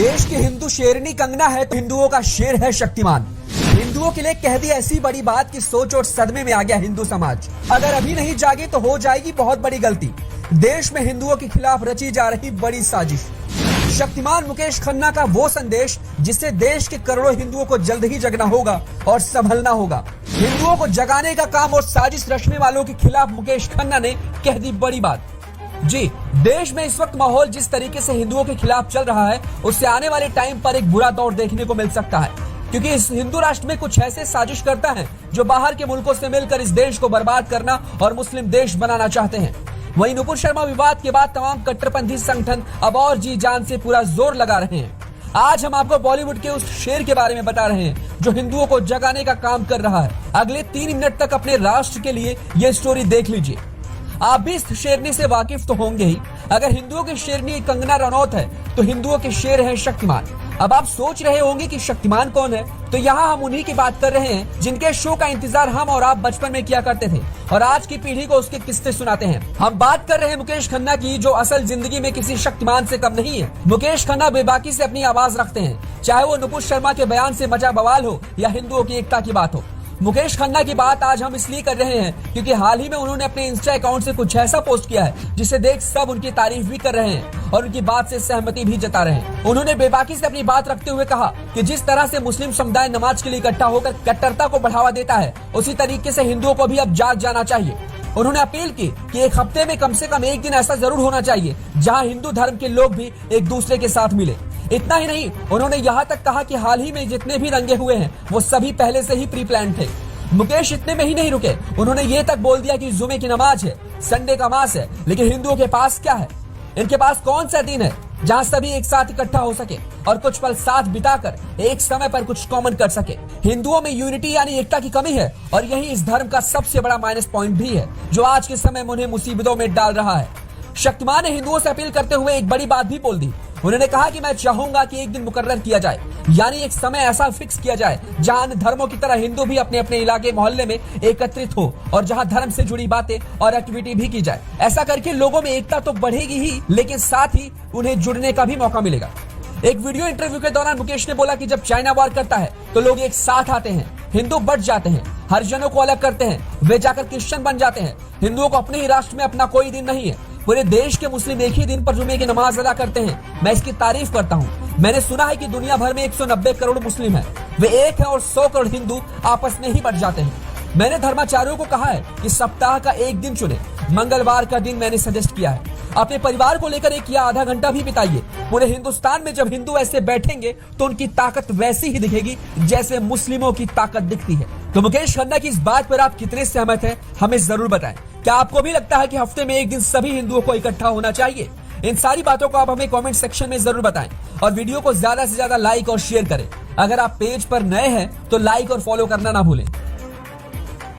देश की हिंदू शेरनी कंगना है तो हिंदुओं का शेर है शक्तिमान। हिंदुओं के लिए कह दी ऐसी बड़ी बात कि सोच और सदमे में आ गया हिंदू समाज। अगर अभी नहीं जागे तो हो जाएगी बहुत बड़ी गलती। देश में हिंदुओं के खिलाफ रची जा रही बड़ी साजिश। शक्तिमान मुकेश खन्ना का वो संदेश जिससे देश के करोड़ों हिंदुओं को जल्द ही जगना होगा और संभलना होगा। हिंदुओं को जगाने का काम और साजिश रचने वालों के खिलाफ मुकेश खन्ना ने कह दी बड़ी बात। जी, देश में इस वक्त माहौल जिस तरीके से हिंदुओं के खिलाफ चल रहा है उससे आने वाले टाइम पर एक बुरा दौर देखने को मिल सकता है, क्योंकि इस हिंदू राष्ट्र में कुछ ऐसे साजिश करता है जो बाहर के मुल्कों से मिलकर इस देश को बर्बाद करना और मुस्लिम देश बनाना चाहते हैं। वहीं नुपुर शर्मा विवाद के बाद तमाम कट्टरपंथी संगठन अब और जी जान से पूरा जोर लगा रहे हैं। आज हम आपको बॉलीवुड के उस शेर के बारे में बता रहे हैं जो हिंदुओं को जगाने का काम कर रहा है। अगले 3 मिनट तक अपने राष्ट्र के लिए ये स्टोरी देख लीजिए। आप भी इस शेरनी से वाकिफ तो होंगे ही। अगर हिंदुओं की शेरनी कंगना रनौत है तो हिंदुओं के शेर है शक्तिमान। अब आप सोच रहे होंगे कि शक्तिमान कौन है, तो यहाँ हम उन्हीं की बात कर रहे हैं जिनके शो का इंतजार हम और आप बचपन में किया करते थे और आज की पीढ़ी को उसके किस्से सुनाते हैं। हम बात कर रहे हैं मुकेश खन्ना की, जो असल जिंदगी में किसी शक्तिमान से कम नहीं है। मुकेश खन्ना बेबाकी से अपनी आवाज रखते हैं, चाहे वो नुपुर शर्मा के बयान से मचा बवाल हो या हिंदुओं की एकता की बात हो। मुकेश खन्ना की बात आज हम इसलिए कर रहे हैं क्योंकि हाल ही में उन्होंने अपने इंस्टा अकाउंट से कुछ ऐसा पोस्ट किया है जिसे देख सब उनकी तारीफ भी कर रहे हैं और उनकी बात से सहमति भी जता रहे हैं। उन्होंने बेबाकी से अपनी बात रखते हुए कहा कि जिस तरह से मुस्लिम समुदाय नमाज के लिए इकट्ठा होकर कट्टरता को बढ़ावा देता है, उसी तरीके से हिंदुओं को भी अब जाग जाना चाहिए। उन्होंने अपील की कि एक हफ्ते में कम से कम एक दिन ऐसा जरूर होना चाहिए जहां हिंदू धर्म के लोग भी एक दूसरे के साथ मिले। इतना ही नहीं, उन्होंने यहाँ तक कहा कि हाल ही में जितने भी दंगे हुए हैं वो सभी पहले से ही प्री प्लान थे। मुकेश इतने में ही नहीं रुके, उन्होंने ये तक बोल दिया कि जुमे की नमाज है, संडे का मास है, लेकिन हिंदुओं के पास क्या है? इनके पास कौन सा दिन है जहां सभी एक साथ इकट्ठा हो सके और कुछ पल साथ बिताकर एक समय पर कुछ कॉमन कर सके? हिंदुओं में यूनिटी यानी एकता की कमी है और यही इस धर्म का सबसे बड़ा माइनस पॉइंट भी है जो आज के समय में उन्हें मुसीबतों में डाल रहा है। शक्तिमान ने हिंदुओं से अपील करते हुए एक बड़ी बात भी बोल दी। उन्होंने कहा कि मैं चाहूंगा कि एक दिन मुकर्रर किया जाए, यानी एक समय ऐसा फिक्स किया जाए जहां अन्य धर्मों की तरह हिंदू भी अपने अपने इलाके मोहल्ले में एकत्रित हो और जहां धर्म से जुड़ी बातें और एक्टिविटी भी की जाए। ऐसा करके लोगों में एकता तो बढ़ेगी ही, लेकिन साथ ही उन्हें जुड़ने का भी मौका मिलेगा। एक वीडियो इंटरव्यू के दौरान मुकेश ने बोला कि जब चाइना वॉर करता है तो लोग एक साथ आते हैं, हिंदू बढ़ जाते हैं, हरिजनों को अलग करते हैं, वे जाकर क्रिश्चियन बन जाते हैं। हिंदुओं को अपने ही राष्ट्र में अपना कोई दिन नहीं है, पूरे देश के मुस्लिम एक ही दिन पर जुमे की नमाज अदा करते हैं। मैं इसकी तारीफ करता हूँ। मैंने सुना है कि दुनिया भर में 190 करोड़ मुस्लिम हैं, वे एक हैं और 100 करोड़ हिंदू आपस में ही बट जाते हैं। मैंने धर्माचार्यों को कहा है कि सप्ताह का एक दिन चुने, मंगलवार का दिन मैंने सजेस्ट किया है। अपने परिवार को लेकर 1 या आधा घंटा भी बिताइए। पूरे हिंदुस्तान में जब हिंदू ऐसे बैठेंगे तो उनकी ताकत वैसी ही दिखेगी जैसे मुस्लिमों की ताकत दिखती है। तो मुकेश खन्ना की इस बात पर आप कितने सहमत हैं, हमें जरूर बताएं। क्या आपको भी लगता है कि हफ्ते में एक दिन सभी हिंदुओं को इकट्ठा होना चाहिए? इन सारी बातों को आप हमें कमेंट सेक्शन में जरूर बताएं और वीडियो को ज्यादा से ज्यादा लाइक और शेयर करें। अगर आप पेज पर नए हैं तो लाइक और फॉलो करना ना भूलें।